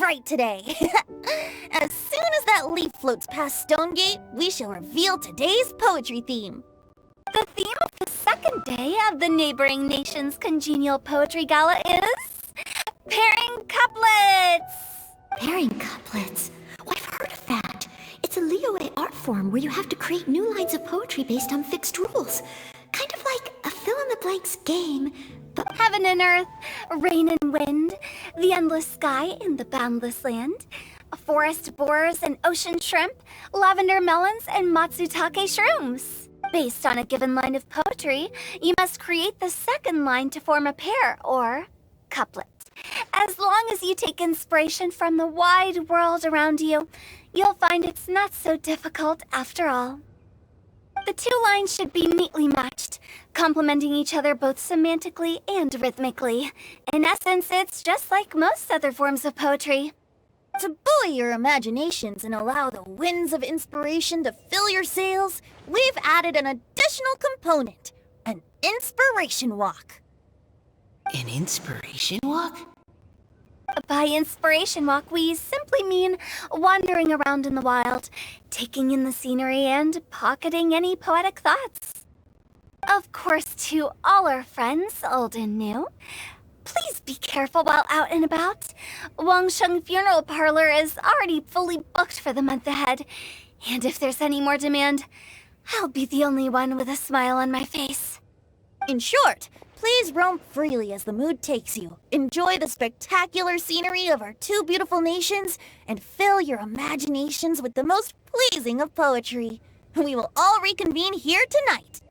right today. As soon as that leaf floats past Stonegate, we shall reveal today's poetry theme. The theme of the second day of the neighboring nation's congenial poetry gala is pairing couplets. Pairing couplets? Oh, I've heard of that. It's a Liyue art form where you have to create new lines of poetry based on fixed rules. Kind of like a fill-in-the-blanks game, but Heaven and earth, rain and wind, the endless sky and the boundless land, forest borers and ocean shrimp, lavender melons and matsutake shrooms. Based on a given line of poetry, you must create the second line to form a pair, or couplet. As long as you take inspiration from the wide world around you, you'll find it's not so difficult after all. The two lines should be neatly matched, complementing each other both semantically and rhythmically. In essence, it's just like most other forms of poetry. To buoy your imaginations and allow the winds of inspiration to fill your sails, we've added an additional component, an inspiration walk. An inspiration walk? By inspiration walk, we simply mean wandering around in the wild, taking in the scenery and pocketing any poetic thoughts. Of course, to all our friends, old and new, please be careful while out and about. Wangsheng Funeral Parlor is already fully booked for the month ahead, and if there's any more demand, I'll be the only one with a smile on my face. In short, please roam freely as the mood takes you. Enjoy the spectacular scenery of our two beautiful nations, and fill your imaginations with the most pleasing of poetry. We will all reconvene here tonight.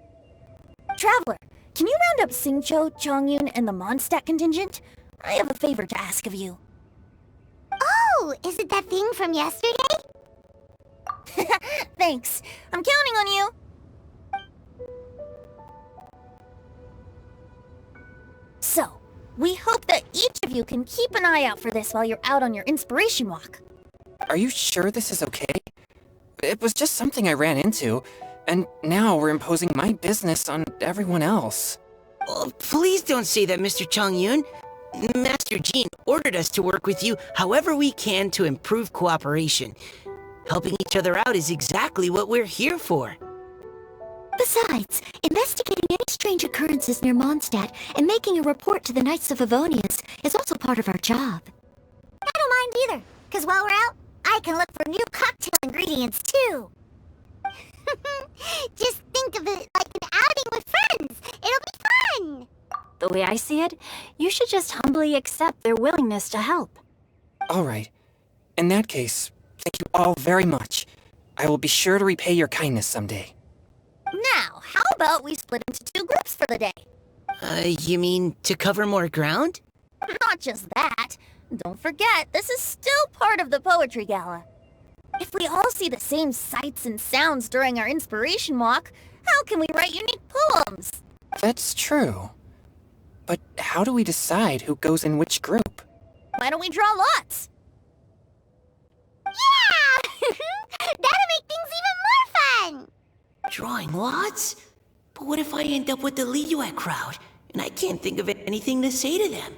Traveler, can you round up Xingqiu, Chongyun, and the Mondstadt contingent? I have a favor to ask of you. oh, is it that thing from yesterday? Thanks. I'm counting on you. So, we hope that each of you can keep an eye out for this while you're out on your inspiration walk. Are you sure this is okay? It was just something I ran into, and now we're imposing my business on everyone else. Oh, please don't say that, Mr. Chongyun. Master Jean ordered us to work with you however we can to improve cooperation. Helping each other out is exactly what we're here for. Besides, investigating any strange occurrences near Mondstadt and making a report to the Knights of Avonius is also part of our job. I don't mind either, because while we're out, I can look for new cocktail ingredients too. Just think of it like an outing with friends. It'll be fun. The way I see it, you should just humbly accept their willingness to help. All right. In that case, thank you all very much. I will be sure to repay your kindness someday. Now, how about we split into two groups for the day? You mean to cover more ground? Not just that. Don't forget, this is still part of the Poetry Gala. If we all see the same sights and sounds during our inspiration walk, how can we write unique poems? That's true. But how do we decide who goes in which group? Why don't we draw lots? Yeah! That'll make things even more fun. Drawing lots? But what if I end up with the Liyue crowd, and I can't think of anything to say to them?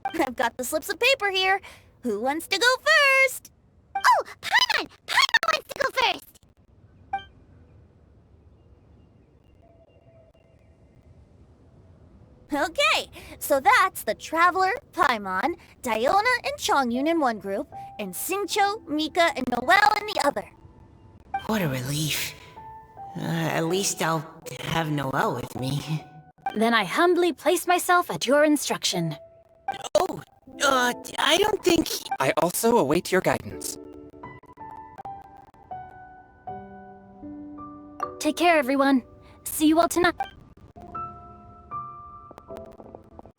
I've got the slips of paper here. Who wants to go first? Oh, Paimon! Paimon wants to go first. Okay, so that's the Traveler, Paimon, Diona, and Chongyun in one group, and Xingqiu, Mika, and Noelle in the other. What a relief. At least I'll have Noelle with me. Then I humbly place myself at your instruction. Oh, I don't think... I also await your guidance. Take care, everyone. See you all tonight.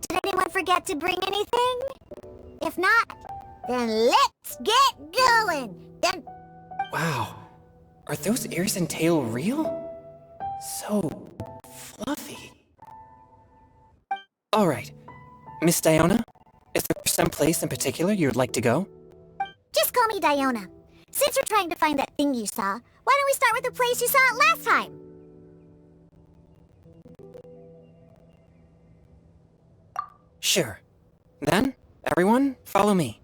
Did anyone forget to bring anything? If not, then let's get going. Then Wow. Are those ears and tail real? So fluffy. All right. Miss Diona, is there some place in particular you'd like to go? just call me Diona. Since we're trying to find that thing you saw, why don't we start with the place you saw it last time? Sure. Then, everyone, follow me.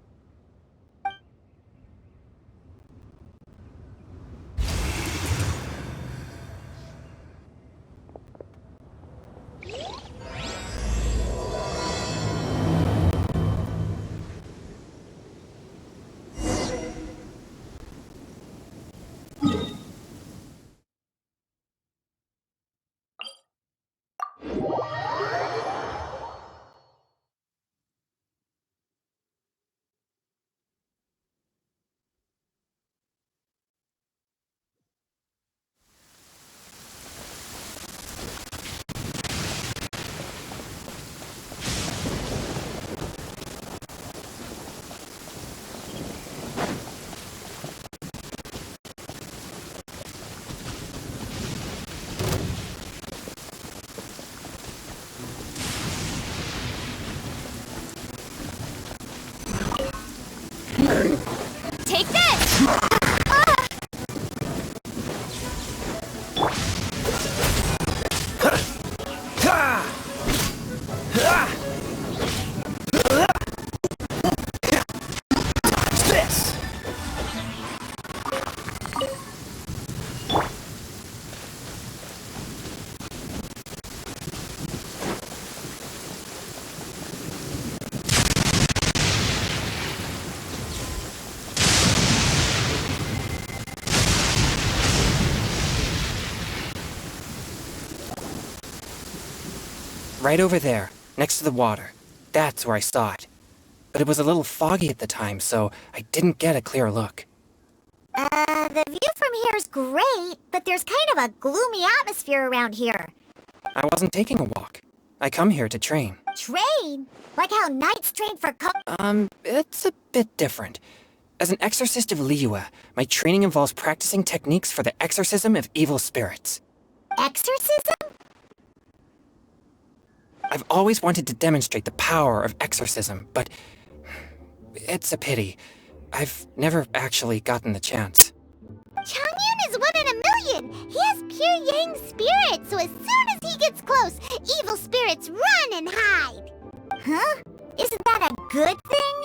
right over there, next to the water. That's where I saw it. But it was a little foggy at the time, so I didn't get a clear look. The view from here is great, but there's kind of a gloomy atmosphere around here. I wasn't taking a walk. I come here to train. Train? Like how knights train for It's a bit different. As an exorcist of Liyue, my training involves practicing techniques for the exorcism of evil spirits. exorcism? I've always wanted to demonstrate the power of exorcism, but it's a pity. I've never actually gotten the chance. Changyun is 1 in a million! He has pure yang spirit, so as soon as he gets close, evil spirits run and hide! Huh? Isn't that a good thing?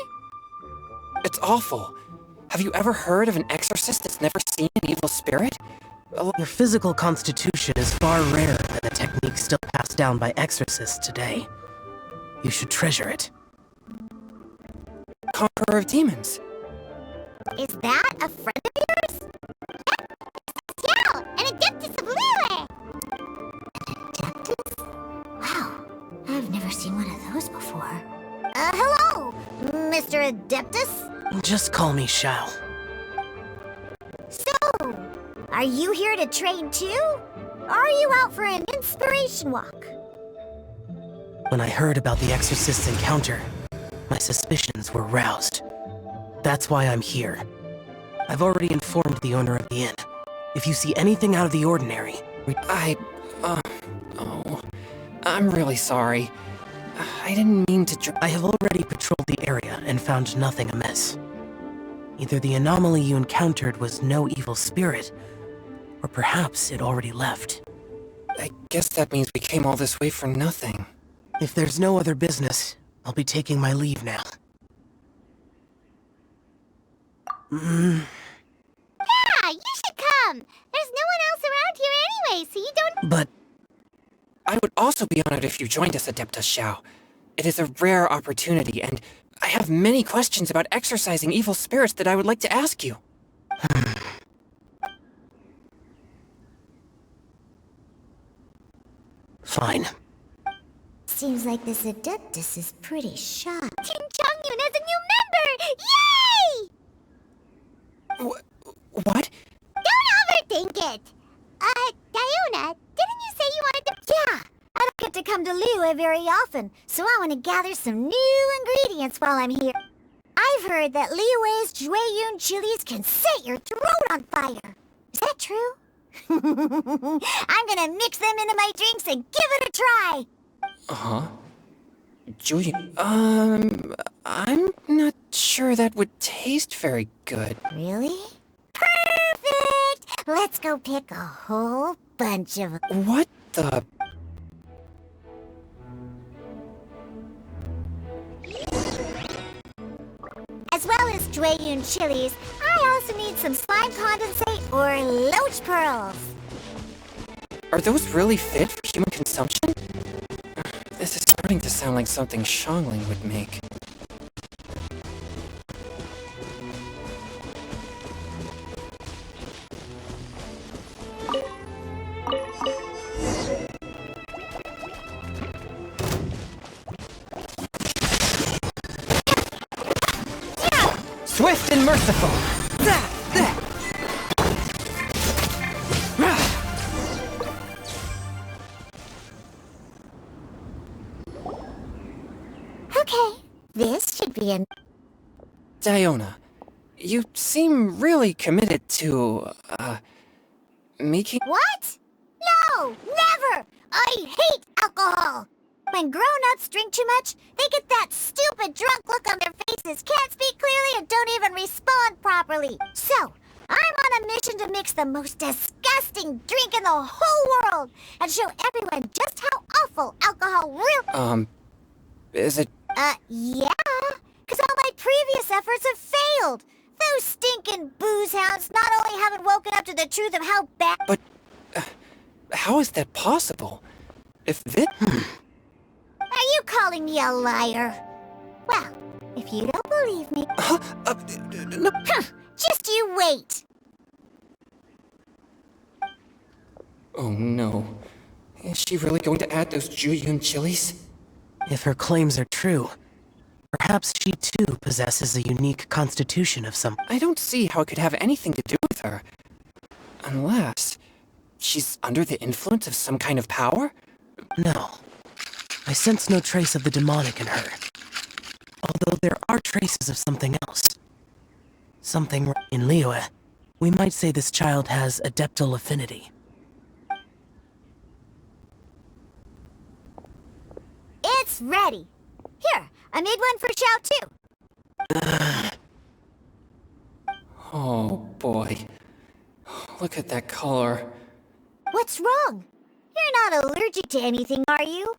It's awful. Have you ever heard of an exorcist that's never seen an evil spirit? Your physical constitution is far rarer than the technique still passed down by exorcists today. You should treasure it. Conqueror of demons. Is that a friend of yours? Yep, it's Xiao, an adeptus of Liyue! Adeptus? Wow, I've never seen one of those before. Hello, Mr. Adeptus? Just call me Xiao. So, are you here to train too? Or are you out for an inspiration walk? When I heard about the exorcist's encounter, my suspicions were roused. That's why I'm here. I've already informed the owner of the inn. If you see anything out of the ordinary, I'm really sorry. I didn't mean to I have already patrolled the area and found nothing amiss. Either the anomaly you encountered was no evil spirit, or perhaps it already left. I guess that means we came all this way for nothing. If there's no other business, I'll be taking my leave now. Yeah, you should come! There's no one else around here anyway, so you don't— But I would also be honored if you joined us, Adeptus Xiao. It is a rare opportunity, and I have many questions about exorcising evil spirits that I would like to ask you. fine. Seems like this Adeptus is pretty shy. Changyun has a new member! Yay! What? Don't overthink it! Diona, didn't you say you wanted to— Yeah! I don't get to come to Liyue very often, so I want to gather some new ingredients while I'm here. I've heard that Liyue's Jueyun chilies can set your throat on fire. Is that true? I'm gonna mix them into my drinks and give it a try! Uh-huh. Julia, I'm not sure that would taste very good. Really? Perfect! Let's go pick a whole bunch of— What the? As well as Jueyun chilies, I also need some slime condensate or loach pearls. Are those really fit for human consumption? This is starting to sound like something Xiangling would make. Swift and merciful! Okay, this should be an— Diona, you seem really committed to, making— What? No! Never! I hate alcohol! When grown-ups drink too much, they get that stupid drunk look on their faces, can't speak clearly, and don't even respond properly. So, I'm on a mission to mix the most disgusting drink in the whole world and show everyone just how awful alcohol really— is it— Yeah, because all my previous efforts have failed. Those stinking booze hounds not only haven't woken up to the truth of how bad— But, how is that possible? If this— Are you calling me a liar? Well, if you don't believe me— no. Just you wait. Oh no. Is she really going to add those Juyun chilies? If her claims are true, perhaps she too possesses a unique constitution of some... I don't see how it could have anything to do with her. Unless... she's under the influence of some kind of power? No. I sense no trace of the demonic in her. Although there are traces of something else. Something in Liyue. We might say this child has adeptal affinity. It's ready. Here, I made one for Xiao too. Oh boy. Look at that color. What's wrong? You're not allergic to anything, are you?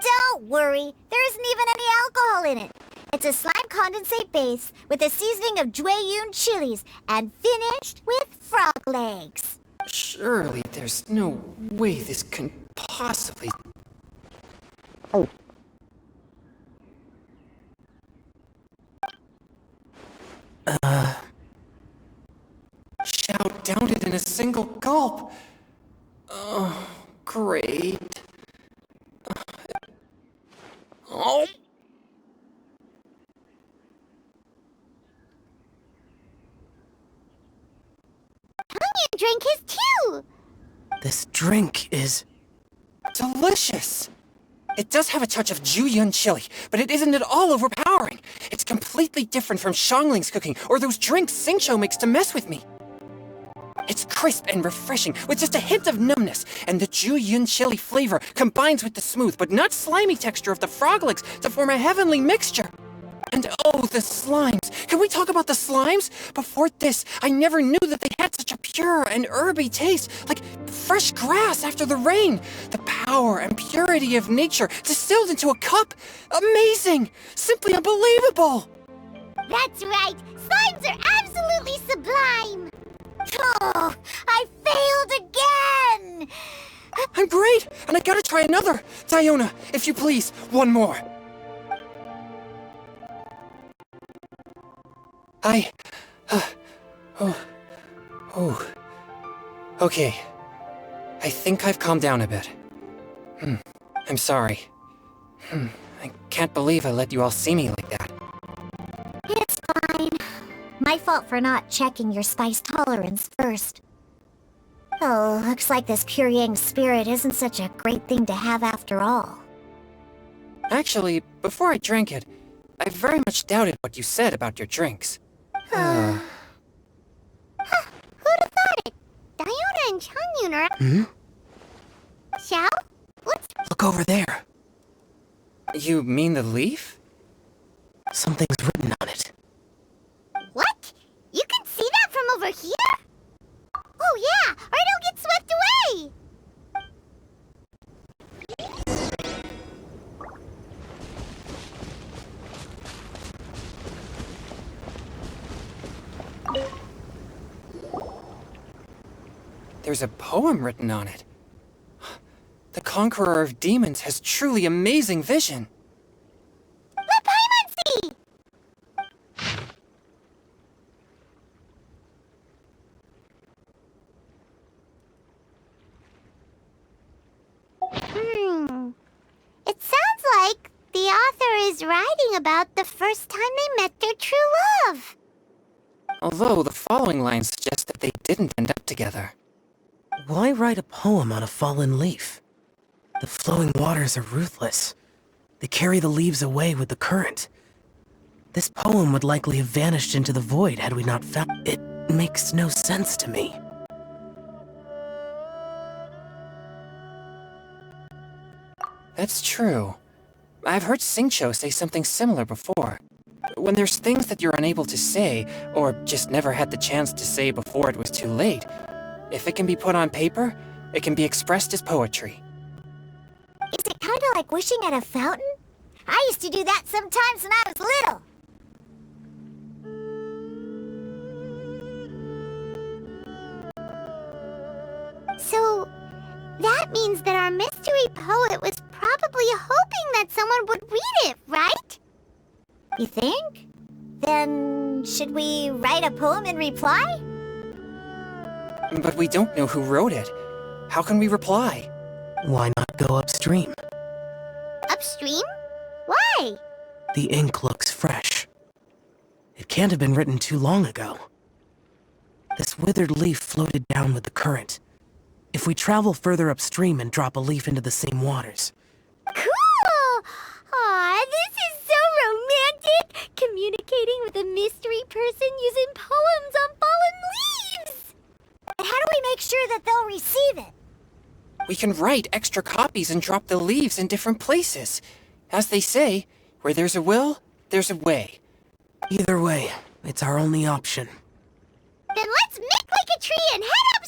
Don't worry, there isn't even any alcohol in it. It's a slime condensate base with a seasoning of Jueyun chilies and finished with frog legs. Surely there's no way this can possibly... Xiao downed it in a single gulp. Oh, great. Oh. Onion drink his too. This drink is... delicious! It does have a touch of Juyun chili, but it isn't at all overpowering. It's completely different from Xiangling's cooking or those drinks Xingqiu makes to mess with me. It's crisp and refreshing, with just a hint of numbness, and the Juyun chili flavor combines with the smooth but not slimy texture of the frog legs to form a heavenly mixture. And oh, the slimes! Can we talk about the slimes? Before this, I never knew that they had such a pure and herby taste, like fresh grass after the rain. The power and purity of nature distilled into a cup. Amazing! Simply unbelievable! That's right. Slimes are absolutely sublime. Oh, I failed again. I'm great, and I gotta try another. Diona, if you please, one more. Okay. I think I've calmed down a bit. I'm sorry. I can't believe I let you all see me like that. It's fine. My fault for not checking your spice tolerance first. Oh, looks like this pure yang spirit isn't such a great thing to have after all. Actually, before I drank it, I very much doubted what you said about your drinks. Who'd have thought it? Diona and Changyun are... Xiao? What's... Look over there. You mean the leaf? Something's written on it. What? You can see that from over here? Oh yeah, or it'll get swept away! There's a poem written on it. The Conqueror of Demons has truly amazing vision. Let Paimon see! It sounds like the author is writing about the first time they met their true love. Although the following lines suggest that they didn't end up together. Why write a poem on a fallen leaf? The flowing waters are ruthless. They carry the leaves away with the current. This poem would likely have vanished into the void had we not found... It makes no sense to me. That's true. I've heard Xingqiu say something similar before. When there's things that you're unable to say, or just never had the chance to say before it was too late, if it can be put on paper, it can be expressed as poetry. Is it kind of like wishing at a fountain? I used to do that sometimes when I was little. So, that means that our mystery poet was probably hoping that someone would read it, right? You think? Then, should we write a poem in reply? But we don't know who wrote it. How can we reply? Why not go upstream? Upstream? Why? The ink looks fresh. It can't have been written too long ago. This withered leaf floated down with the current. If we travel further upstream and drop a leaf into the same waters. Cool! Aw, this is so romantic! Communicating with a mystery person using poems on fallen leaves! But how do we make sure that they'll receive it? We can write extra copies and drop the leaves in different places. As they say, where there's a will, there's a way. Either way, it's our only option. Then let's make like a tree and head up.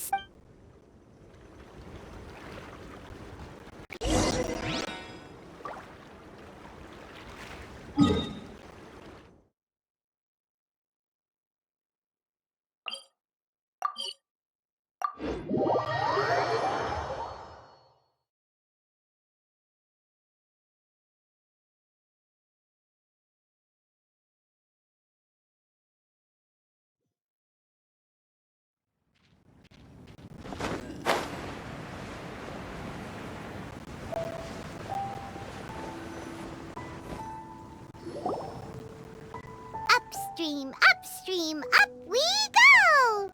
Upstream, upstream, up we go!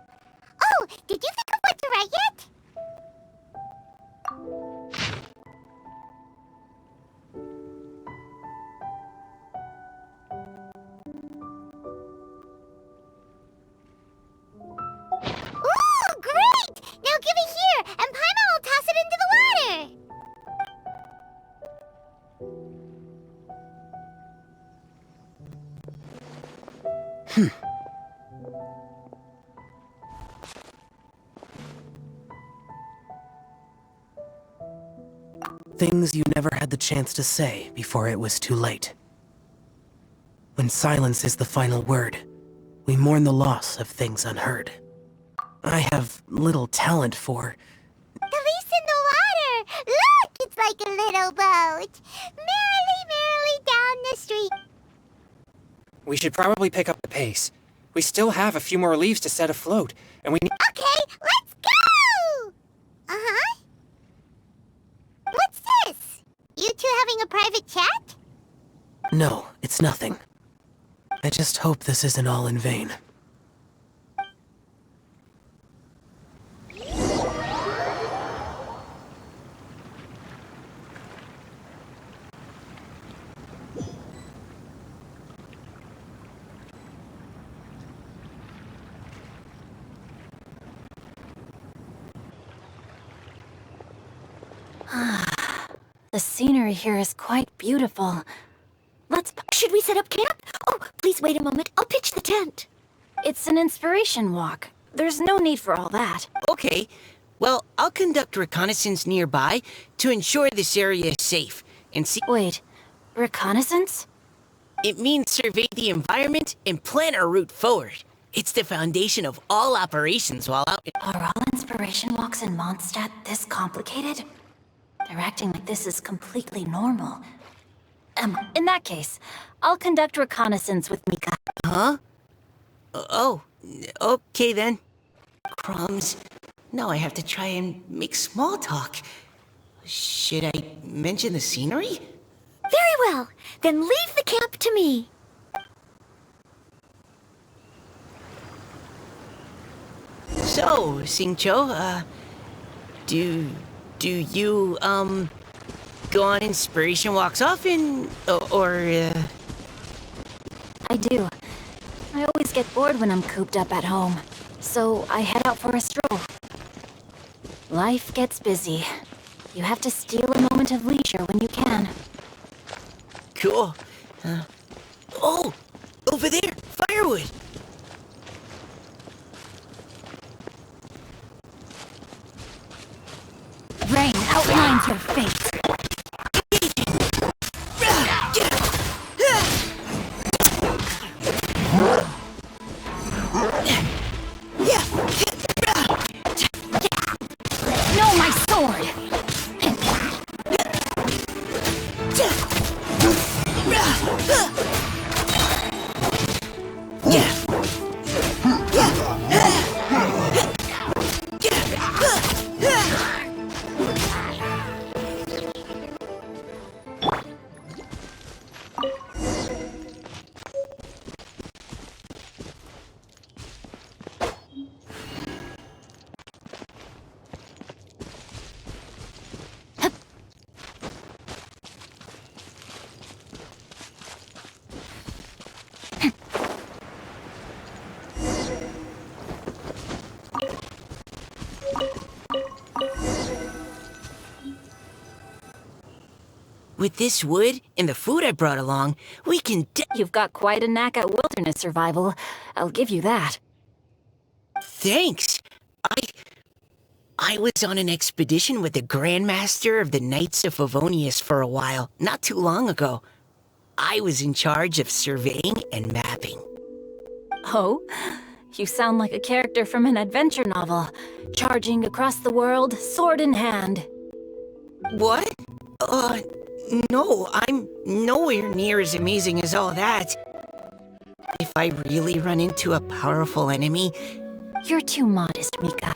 Oh, did you think of what to write yet? Ooh, great! Now give it here, and Paimon will toss it into the water! Things you never had the chance to say before it was too late. When silence is the final word, we mourn the loss of things unheard. I have little talent for... The leaf's in the water! Look, it's like a little boat! Merrily, merrily down the street. We should probably pick up the pace. We still have a few more leaves to set afloat, and we need... Okay, let's go! Uh-huh. What's this? You two having a private chat? No, it's nothing. I just hope this isn't all in vain. The scenery here is quite beautiful. Should we set up camp? Oh, please wait a moment. I'll pitch the tent. It's an inspiration walk. There's no need for all that. Okay, well, I'll conduct reconnaissance nearby to ensure this area is safe and see... Wait, reconnaissance? It means survey the environment and plan our route forward. It's the foundation of all operations while out... Are all inspiration walks in Mondstadt this complicated? They're acting like this is completely normal. In that case, I'll conduct reconnaissance with Mika. Huh? Oh, okay then. Crumbs. Now I have to try and make small talk. Should I mention the scenery? Very well. Then leave the camp to me. So, Xingqiu, do you, go on inspiration walks often, or I do. I always get bored when I'm cooped up at home, so I head out for a stroll. Life gets busy. You have to steal a moment of leisure when you can. Cool. Oh, over there, firewood. Rain outlines your fate. No, my sword! With this wood and the food I brought along, we can You've got quite a knack at wilderness survival. I'll give you that. Thanks. I was on an expedition with the Grandmaster of the Knights of Favonius for a while, not too long ago. I was in charge of surveying and mapping. Oh? You sound like a character from an adventure novel, charging across the world, sword in hand. What? No, I'm nowhere near as amazing as all that. If I really run into a powerful enemy... You're too modest, Mika.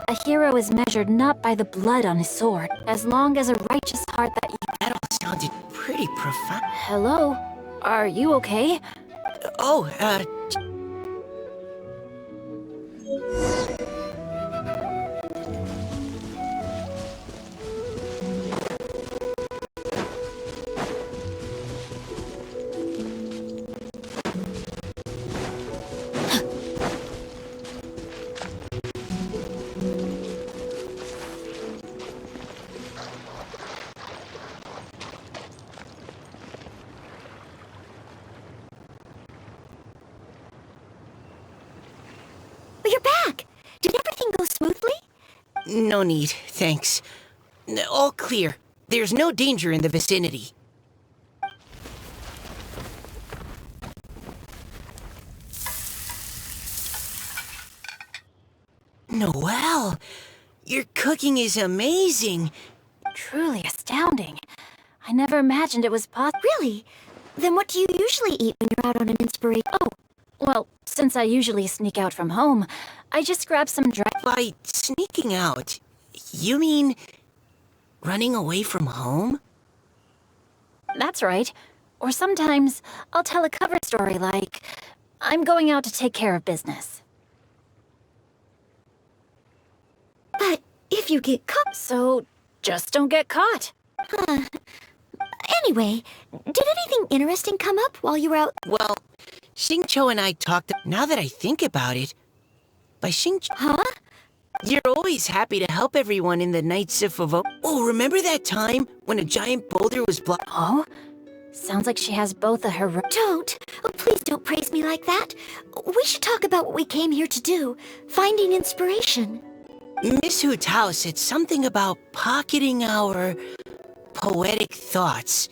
A hero is measured not by the blood on his sword, as long as a righteous heart that you... That all sounded pretty profound. Hello? Are you okay? Oh, You're back! Did everything go smoothly? no need, thanks. All clear. There's no danger in the vicinity. Noelle, your cooking is amazing. Truly astounding. I never imagined it was possible. Really? Then what do you usually eat when you're out on an inspiration? Oh, well, since I usually sneak out from home, I just grab some dry... By sneaking out, you mean running away from home? That's right. Or sometimes I'll tell a cover story like, I'm going out to take care of business. But if you get caught... So just don't get caught. Anyway, did anything interesting come up while you were out? Well, Xingqiu and I talked... Now that I think about it, by Xingqiu... Huh? You're always happy to help everyone in the Knights of Favonius. Oh, remember that time when a giant boulder was blocked? Oh? Sounds like she has both a hero... Don't. Oh, please don't praise me like that. We should talk about what we came here to do. Finding inspiration. Miss Hu Tao said something about pocketing our poetic thoughts.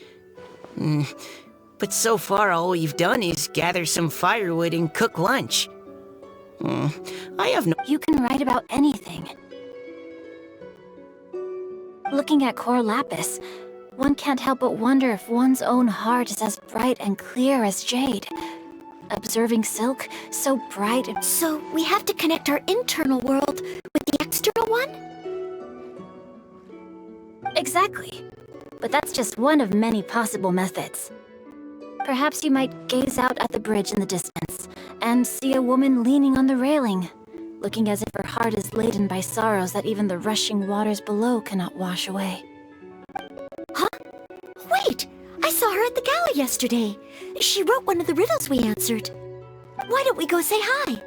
But so far all we've done is gather some firewood and cook lunch. I have no... You can write about anything. Looking at Core Lapis, one can't help but wonder if one's own heart is as bright and clear as jade. Observing silk, so bright and... So we have to connect our internal world with the external one? Exactly. But that's just one of many possible methods. Perhaps you might gaze out at the bridge in the distance and see a woman leaning on the railing, looking as if her heart is laden by sorrows that even the rushing waters below cannot wash away. Huh? Wait! I saw her at the gala yesterday. She wrote one of the riddles we answered. Why don't we go say hi?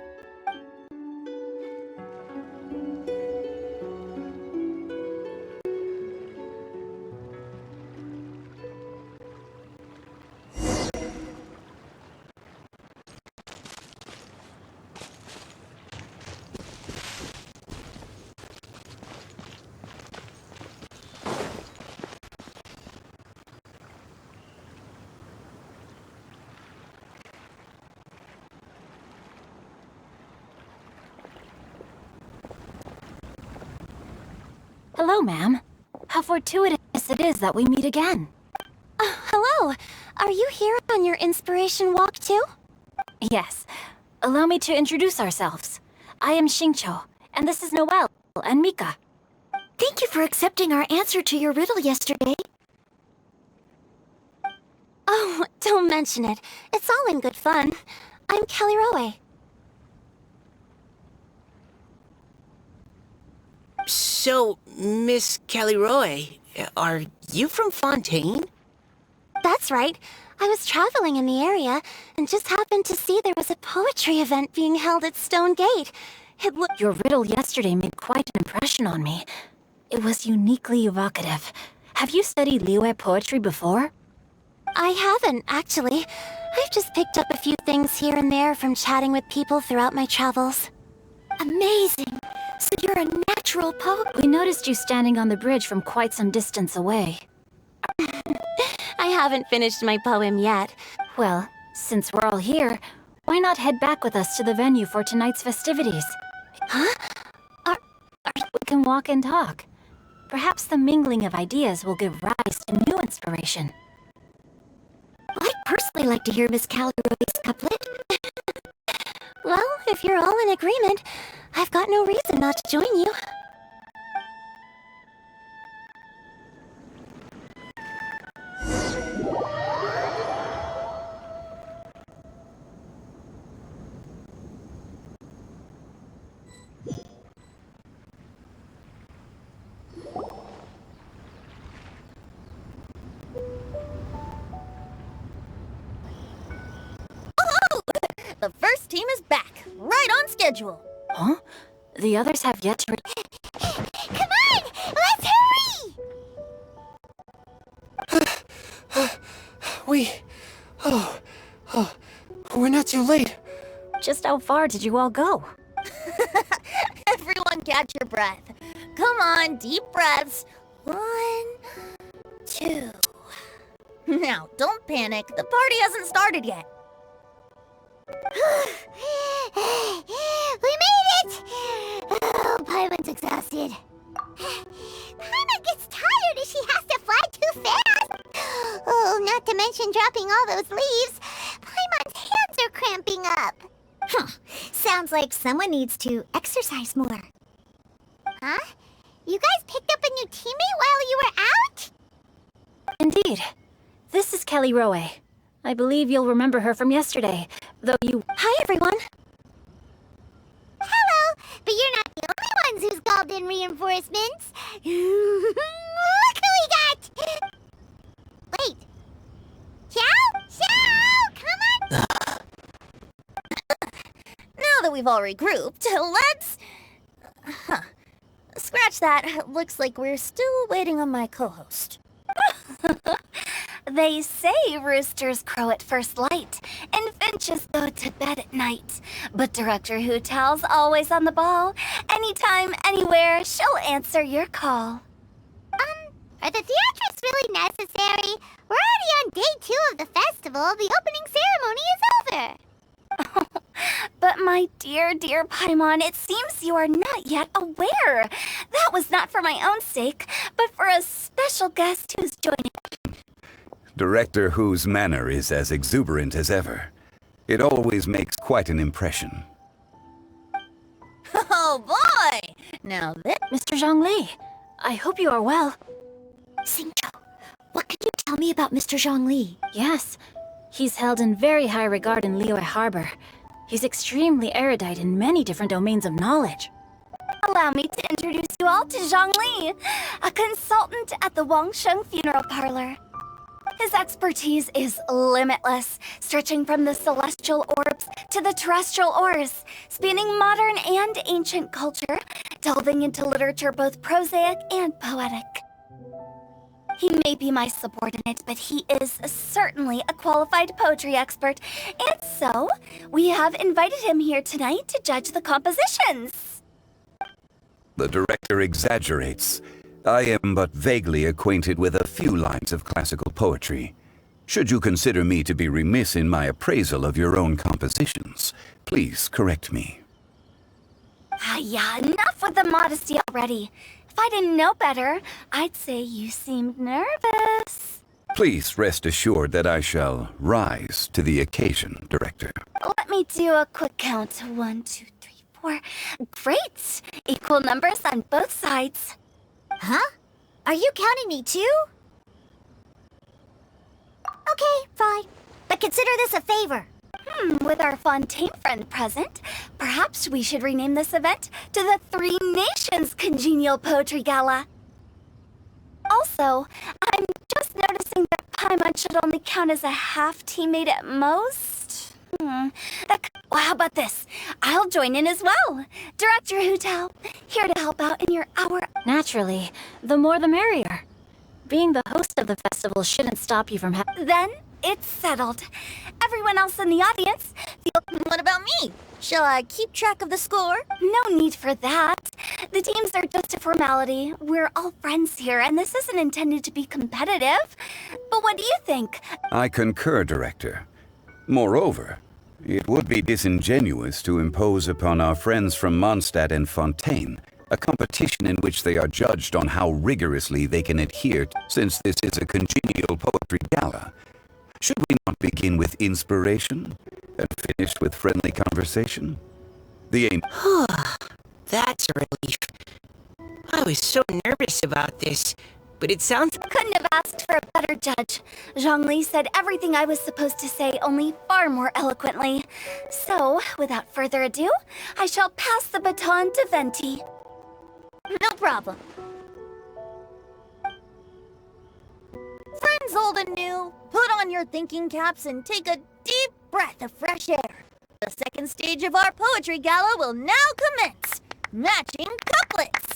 Hello, ma'am. How fortuitous it is that we meet again. Hello. Are you here on your inspiration walk too? Yes. Allow me to introduce ourselves. I am Xingqiu, and this is Noelle and Mika. Thank you for accepting our answer to your riddle yesterday. Oh, don't mention it. It's all in good fun. I'm Kelly Rowe. So, Miss Caliroy, are you from Fontaine? That's right. I was traveling in the area and just happened to see there was a poetry event being held at Stone Gate. It Your riddle yesterday made quite an impression on me. It was uniquely evocative. have you studied Liyue poetry before? I haven't, actually. I've just picked up a few things here and there from chatting with people throughout my travels. Amazing! So you're a natural poet? We noticed you standing on the bridge from quite some distance away. I haven't finished my poem yet. Well, since we're all here, why not head back with us to the venue for tonight's festivities? Huh? We can walk and talk. Perhaps the mingling of ideas will give rise to new inspiration. I'd personally like to hear Miss Calderoy's couplet. Well, if you're all in agreement, I've got no reason not to join you. The first team is back, right on schedule. Huh? The others have yet to... Come on! Let's hurry! We're not too late. Just how far did you all go? Everyone catch your breath. Come on, deep breaths. 1, 2. Now, don't panic. The party hasn't started yet. We made it! Oh, Paimon's exhausted. Paimon gets tired if she has to fly too fast. Oh, not to mention dropping all those leaves. Paimon's hands are cramping up. Sounds like someone needs to exercise more. Huh? You guys picked up a new teammate while you were out? Indeed. This is Kelly Rowe. I believe you'll remember her from yesterday, though you... Hi, everyone. Hello, but you're not the only ones who's called in reinforcements. Look who we got! Wait. Xiao! Come on! Now that we've all regrouped, let's... Scratch that. Looks like we're still waiting on my co-host. They say roosters crow at first light, and finches go to bed at night. But Director Hu Tao's always on the ball. Anytime, anywhere, she'll answer your call. Are the theatrics really necessary? We're already on day 2 of the festival. The opening ceremony is over. But my dear Paimon, it seems you are not yet aware. That was not for my own sake, but for a special guest who's joining. Director Hu's manner is as exuberant as ever. It always makes quite an impression. Oh boy! Now this... Mr. Zhongli, I hope you are well. Xingqiu, what could you tell me about Mr. Zhongli? Yes, he's held in very high regard in Liyue Harbor. He's extremely erudite in many different domains of knowledge. Allow me to introduce you all to Zhongli, a consultant at the Wangsheng Funeral Parlor. His expertise is limitless, stretching from the celestial orbs to the terrestrial ores, spanning modern and ancient culture, delving into literature both prosaic and poetic. He may be my subordinate, but he is certainly a qualified poetry expert, and so we have invited him here tonight to judge the compositions. The director exaggerates. I am but vaguely acquainted with a few lines of classical poetry. Should you consider me to be remiss in my appraisal of your own compositions, please correct me. Yeah, enough with the modesty already. If I didn't know better, I'd say you seemed nervous. Please rest assured that I shall rise to the occasion, Director. Let me do a quick count. 1, 2, 3, 4. Great! Equal numbers on both sides. Huh? Are you counting me too? Okay, fine. But consider this a favor. With our Fontaine friend present, perhaps we should rename this event to the Three Nations Congenial Poetry Gala. Also, I'm just noticing that Paimon should only count as a half teammate at most. How about this? I'll join in as well. Director Hu Tao, here to help out in your hour. Naturally, the more the merrier. being the host of the festival shouldn't stop you from Then it's settled. Everyone else in the audience, What about me? Shall I keep track of the score? no need for that. The teams are just a formality. We're all friends here, and this isn't intended to be competitive. But what do you think? I concur, Director. Moreover, it would be disingenuous to impose upon our friends from Mondstadt and Fontaine a competition in which they are judged on how rigorously they can adhere, since this is a congenial poetry gala. Should we not begin with inspiration and finish with friendly conversation? The aim... That's a relief. I was so nervous about this, but it sounds... Couldn't have asked for a better judge. Zhongli said everything I was supposed to say, only far more eloquently. So, without further ado, I shall pass the baton to Venti. No problem. Friends old and new, put on your thinking caps and take a deep breath of fresh air. The second stage of our poetry gala will now commence. Matching couplets.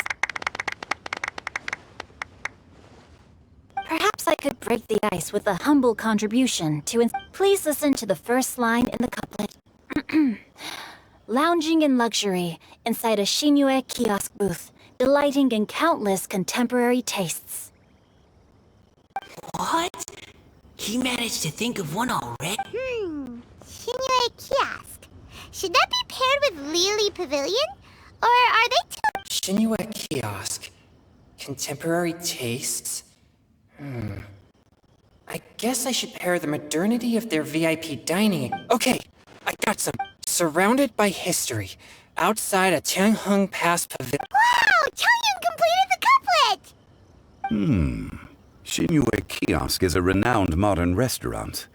Perhaps I could break the ice with a humble contribution to Please listen to the first line in the couplet. Lounging in luxury inside a Shinue kiosk booth, delighting in countless contemporary tastes. What? He managed to think of one already? Shinue Kiosk. Should that be paired with Lily Pavilion? Or are they two? Shinue Kiosk. Contemporary tastes? I guess I should pair the modernity of their VIP dining. Okay, I got some. Surrounded by history. Outside a Tianheng Pass Pavilion. Wow! Changyun completed the couplet! Shinue Kiosk is a renowned modern restaurant,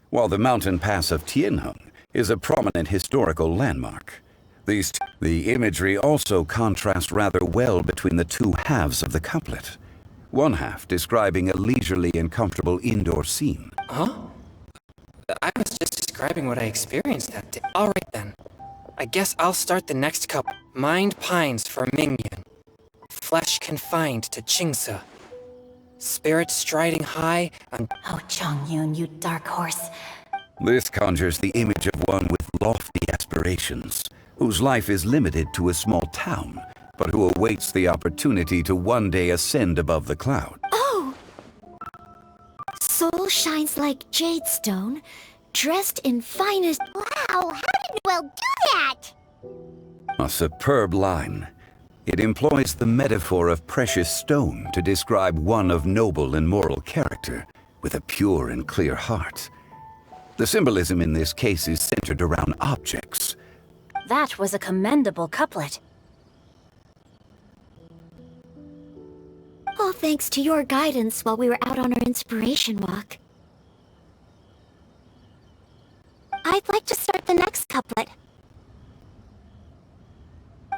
while the mountain pass of Tianheng is a prominent historical landmark. The imagery also contrasts rather well between the two halves of the couplet. One half describing a leisurely and comfortable indoor scene. Huh? I was just describing what I experienced that day. Alright then. I guess I'll start the next couple. Mind pines for Mingyun. Flesh confined to Qingse. Spirit striding high on... Oh, Chongyun, you dark horse. This conjures the image of one with lofty aspirations, whose life is limited to a small town, but who awaits the opportunity to one day ascend above the cloud. Oh! Soul shines like jade stone, dressed in finest... Wow, how did Noel do that? A superb line. It employs the metaphor of precious stone to describe one of noble and moral character, with a pure and clear heart. The symbolism in this case is centered around objects. That was a commendable couplet. All thanks to your guidance while we were out on our inspiration walk. I'd like to start the next couplet.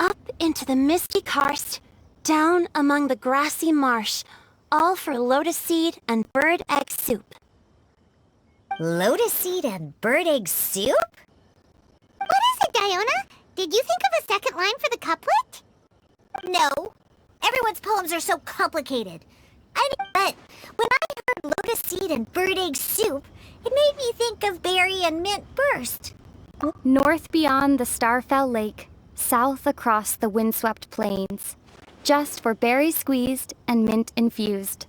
Up into the misty karst, down among the grassy marsh, all for lotus seed and bird egg soup. Lotus seed and bird egg soup? What is it, Diona? Did you think of a second line for the couplet? No. Everyone's poems are so complicated. But when I heard lotus seed and bird egg soup, it made me think of berry and mint burst. North beyond the Starfell Lake, south across the windswept plains, just for berries squeezed and mint infused.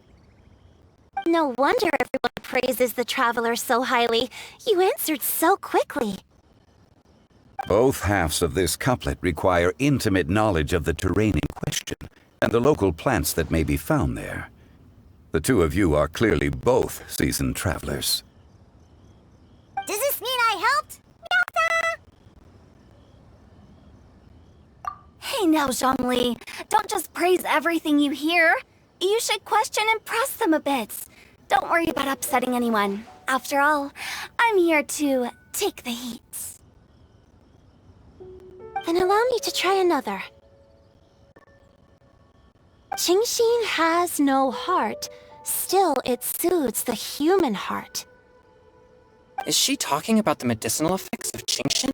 No wonder everyone praises the traveler so highly. You answered so quickly. Both halves of this couplet require intimate knowledge of the terrain in question and the local plants that may be found there. The two of you are clearly both seasoned travelers. Does this mean I helped? Hey now, Zhongli. Don't just praise everything you hear. You should question and press them a bit. Don't worry about upsetting anyone. After all, I'm here to take the heat. Then allow me to try another. Qingxin has no heart. Still, it soothes the human heart. Is she talking about the medicinal effects of Qingxin?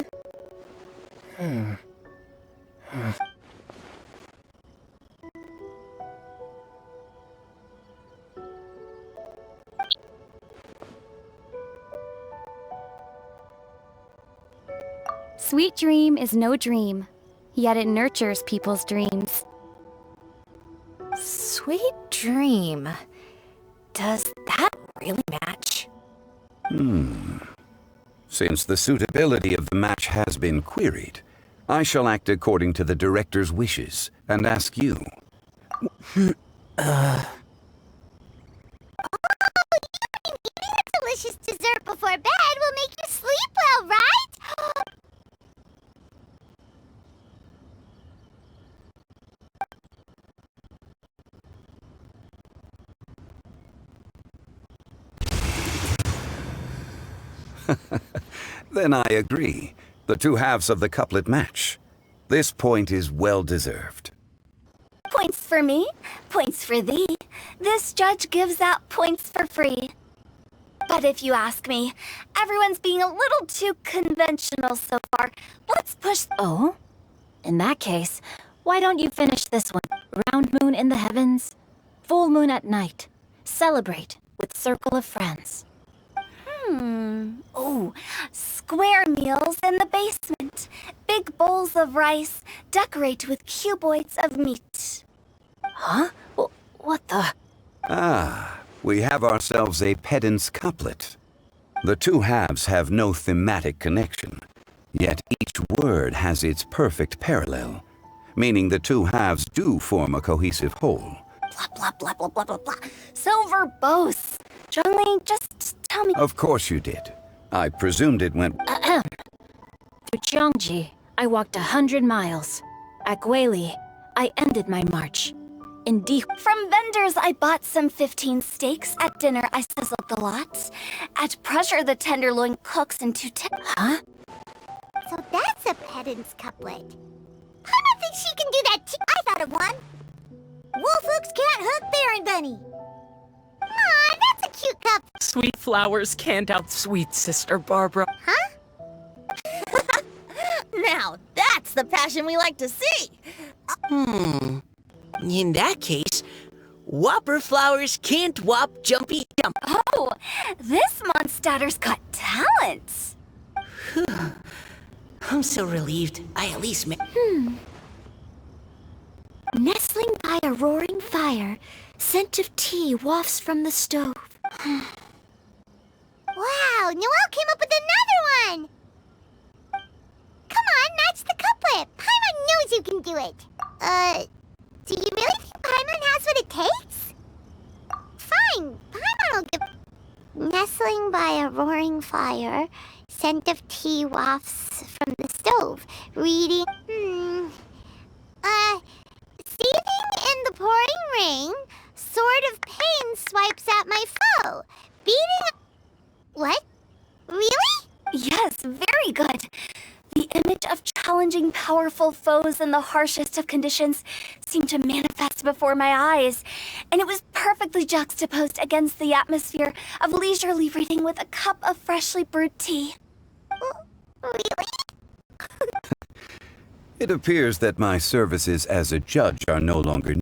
sweet dream is no dream, yet it nurtures people's dreams. Sweet dream. Does that really match? Since the suitability of the match has been queried, I shall act according to the director's wishes and ask you. Delicious dessert before bed will make you sleep well, right? Then I agree. The two halves of the couplet match. This point is well deserved. Points for me, points for thee. This judge gives out points for free. But if you ask me, everyone's being a little too conventional so far. Let's push... Oh? In that case, why don't you finish this one? Round moon in the heavens, full moon at night. Celebrate with circle of friends. Oh, square meals in the basement. Big bowls of rice. Decorate with cuboids of meat. Huh? What the... We have ourselves a pedant's couplet. The two halves have no thematic connection, yet each word has its perfect parallel, meaning the two halves do form a cohesive whole. Blah, blah, blah, blah, blah, blah, blah. So verbose. Zhongli, just tell me... Of course you did. I presumed it went... Through Jiangji, I walked 100 miles. At Guili, I ended my march. In Di... From vendors, I bought some 15 steaks. At dinner, I sizzled the lots. At Pressure, the tenderloin cooks into... Huh? So that's a pedant's couplet. Paimon thinks she can do that too. I thought of one. Wolf hooks can't hook Baron Bunny. Aw, that's a cute couplet. Sweet flowers can't outsweet Sister Barbara. Huh? Now, that's the passion we like to see. In that case, Whopper flowers can't whop jumpy jump. Oh, this monster's got talents. I'm so relieved. I at least Nestling by a roaring fire, scent of tea wafts from the stove. Wow, Noelle came up with another one. Come on, match the couplet. Paimon knows you can do it. Do you really think Paimon has what it takes? Fine, Paimon will give... Nestling by a roaring fire, scent of tea wafts from the stove. Reading... Seething in the pouring rain, sword of pain swipes at my foe. Beating... What? Really? Yes, very good. The image of challenging powerful foes in the harshest of conditions seemed to manifest before my eyes, and it was perfectly juxtaposed against the atmosphere of leisurely reading with a cup of freshly brewed tea. Really? It appears that my services as a judge are no longer...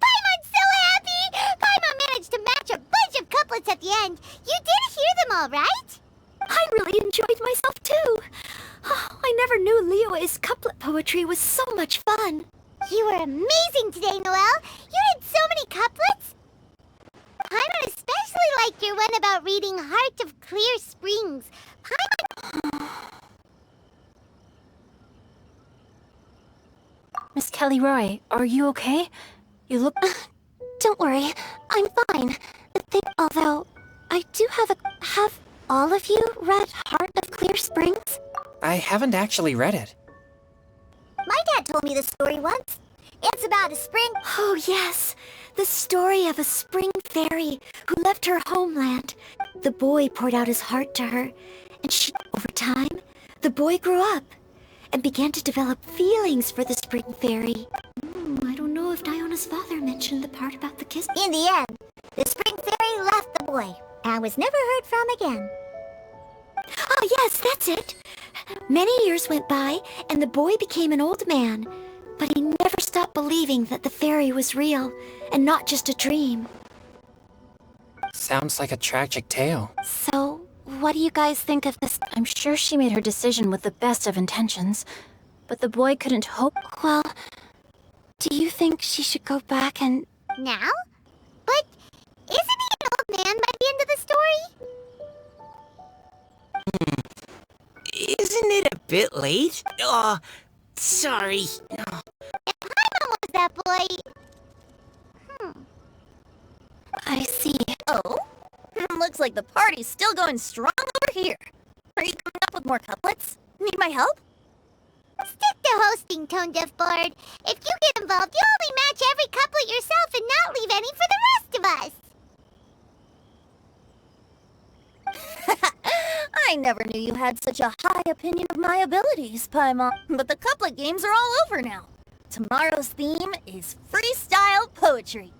Paimon's so happy! Paimon managed to match a bunch of couplets at the end. You did hear them all, right? I really enjoyed myself too. Oh, I never knew Liyue's couplet poetry was so much fun. You were amazing today, Noelle. You did so many couplets. Paimon especially liked your one about reading Heart of Clear Springs. Paimon... Miss Kelly Roy, are you okay? You look... Don't worry, I'm fine. Although, I do have all of you read Heart of Clear Springs? I haven't actually read it. My dad told me the story once. It's about a spring... Oh yes, the story of a spring fairy who left her homeland. The boy poured out his heart to her, and over time, the boy grew up and began to develop feelings for the spring fairy. I don't know if Diona's father mentioned the part about the kiss. In the end, the spring fairy left the boy and was never heard from again. Oh yes, that's it. Many years went by, and the boy became an old man, but he never stop believing that the fairy was real and not just a dream. Sounds like a tragic tale. So, what do you guys think of this? I'm sure she made her decision with the best of intentions, but the boy couldn't hope. Well, do you think she should go back and... Now? But isn't he an old man by the end of the story? Isn't it a bit late? Oh, sorry. Oh. If Paimon was that boy... I see. Oh? Looks like the party's still going strong over here. Are you coming up with more couplets? Need my help? Stick to hosting, Tone Deaf Bard. If you get involved, you only match every couplet yourself and not leave any for the rest of us. I never knew you had such a high opinion of my abilities, Paimon. But the couplet games are all over now. Tomorrow's theme is freestyle poetry.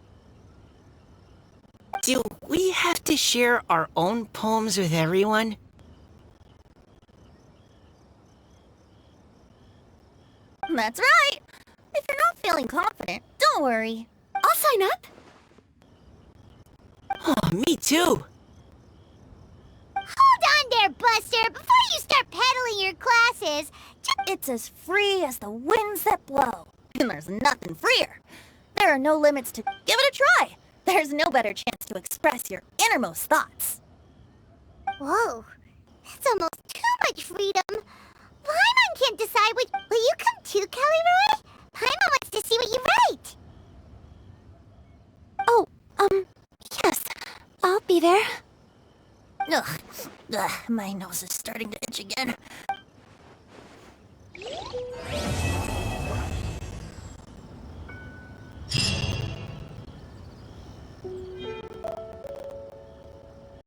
Do we have to share our own poems with everyone? That's right. If you're not feeling confident, don't worry. I'll sign up. Oh, me too. Hold on there, Buster. Before you start peddling your classes, It's as free as the winds that blow. And there's nothing freer. There are no limits to give it a try. There's no better chance to express your innermost thoughts. Whoa, that's almost too much freedom. Paimon can't decide which... Will you come too, Kelly Roy? Paimon wants to see what you write. Oh, yes. I'll be there. Ugh, my nose is starting to itch again.